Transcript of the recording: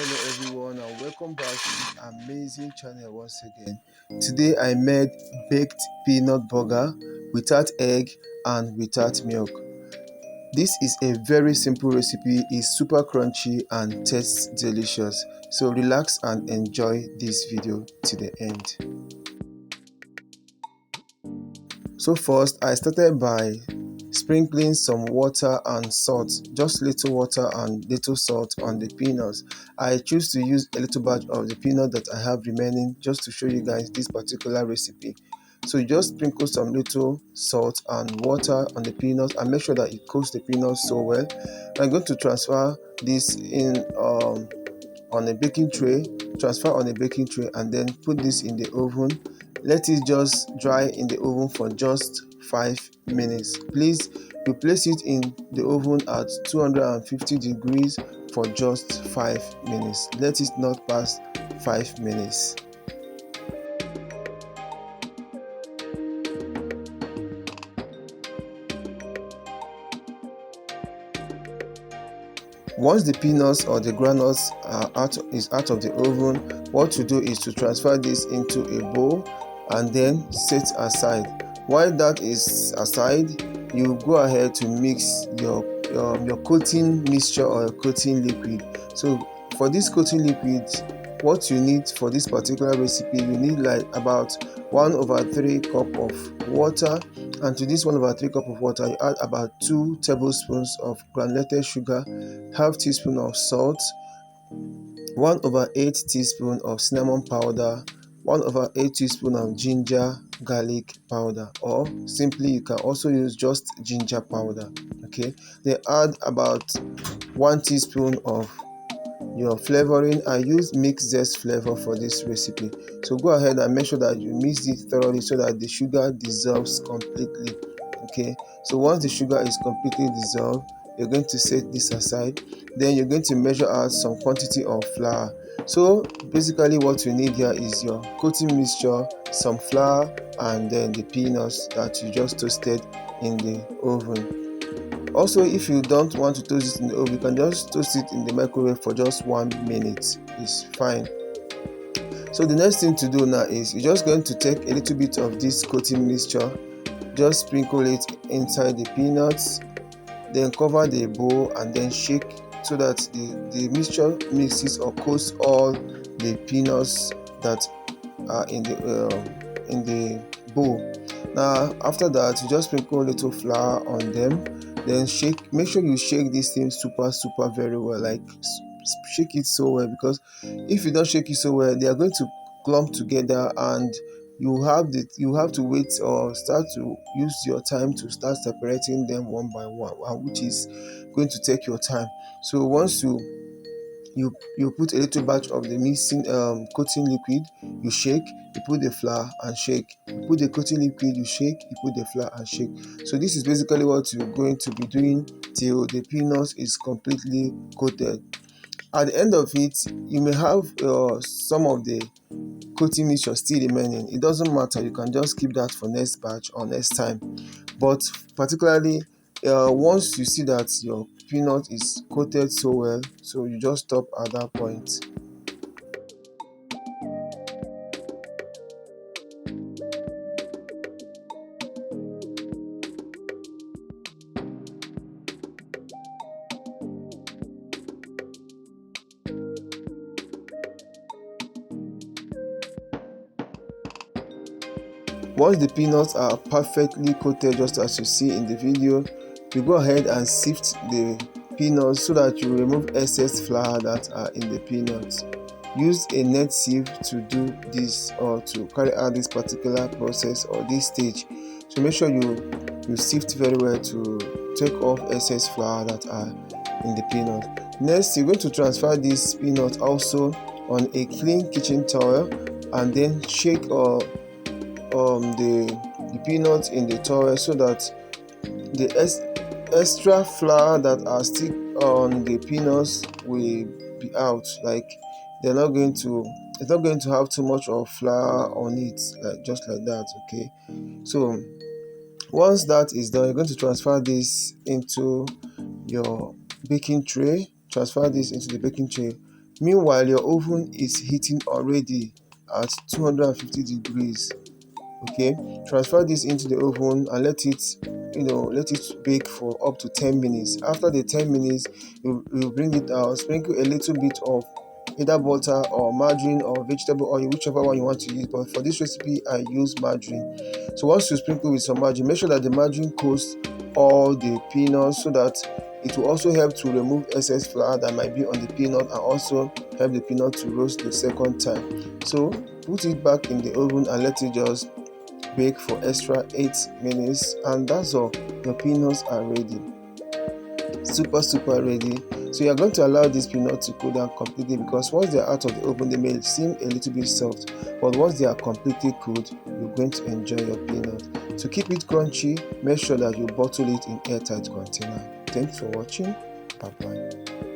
Hello everyone and welcome back to this amazing channel once again. Today I made baked peanut burger without egg and without milk. This is a very simple recipe, it's super crunchy and tastes delicious. So relax and enjoy this video to the end. So first I started by sprinkling some water and salt, just little water and little salt on the peanuts. I choose to use a little batch of the peanut that I have remaining just to show you guys this particular recipe. So you just sprinkle some little salt and water on the peanuts and make sure that it coats the peanuts so well. I'm going to transfer this in on a baking tray, and then put this in the oven. Let it just dry in the oven for just 5 minutes. Please, you place it in the oven at 250 degrees for just 5 minutes. Let it not pass 5 minutes. Once the peanuts or the granules is out of the oven, what to do is to transfer this into a bowl and then set aside. While that is aside, you go ahead to mix your coating mixture or coating liquid. So for this coating liquid, what you need for this particular recipe, you need like about 1/3 cup of water, and to this 1/3 cup of water you add about 2 tablespoons of granulated sugar, half teaspoon of salt, 1/8 teaspoon of cinnamon powder, 1/8 teaspoon of ginger garlic powder, or simply you can also use just ginger powder. Okay, then add about 1 teaspoon of your flavoring. I use mixed zest flavor for this recipe, so go ahead and make sure that you mix it thoroughly so that the sugar dissolves completely. Okay, so once the sugar is completely dissolved, you're going to set this aside. Then you're going to measure out some quantity of flour. So basically what you need here is your coating mixture, some flour, and then the peanuts that you just toasted in the oven. Also, if you don't want to toast it in the oven, you can just toast it in the microwave for just 1 minute. It's fine. So the next thing to do now is you're just going to take a little bit of this coating mixture, just sprinkle it inside the peanuts, then cover the bowl and then shake so that the mixture mixes or coats all the peanuts that are in the bowl. Now after that, you just sprinkle a little flour on them, then shake. Make sure you shake this thing super very well, like shake it so well, because if you don't shake it so well, they are going to clump together and you have to wait or start to use your time to start separating them one by one, which is going to take your time. So once you put a little batch of the mixing coating liquid, you shake, you put the flour and shake, you put the coating liquid, you shake, you put the flour and shake. So this is basically what you're going to be doing till the peanuts is completely coated. At the end of it, you may have some of the coating mixture still remaining. It doesn't matter, you can just keep that for next batch or next time. But particularly once you see that your peanut is coated so well, so you just stop at that point. Once the peanuts are perfectly coated just as you see in the video, you go ahead and sift the peanuts so that you remove excess flour that are in the peanuts. Use a net sieve to do this or to carry out this particular process or this stage. So make sure you sift very well to take off excess flour that are in the peanut. Next, you're going to transfer this peanut also on a clean kitchen towel and then shake the peanuts in the towel so that the extra flour that are still on the peanuts will be out. Like it's not going to have too much of flour on it, like just like that. Okay, so once that is done, you're going to transfer this into your baking tray. Transfer this into the baking tray. Meanwhile, your oven is heating already at 250 degrees. Okay, transfer this into the oven and let it let it bake for up to 10 minutes. After the 10 minutes, you bring it out, sprinkle a little bit of either butter or margarine or vegetable oil, whichever one you want to use, but for this recipe I use margarine. So once you sprinkle with some margarine, make sure that the margarine coats all the peanuts, so that it will also help to remove excess flour that might be on the peanut, and also help the peanut to roast the second time. So put it back in the oven and let it just bake for extra 8 minutes, and that's all. Your peanuts are ready, super ready. So you are going to allow these peanuts to cool down completely, because once they are out of the oven they may seem a little bit soft, but once they are completely cooled, you're going to enjoy your peanut. To keep it crunchy, make sure that you bottle it in airtight container. Thanks for watching. Bye bye.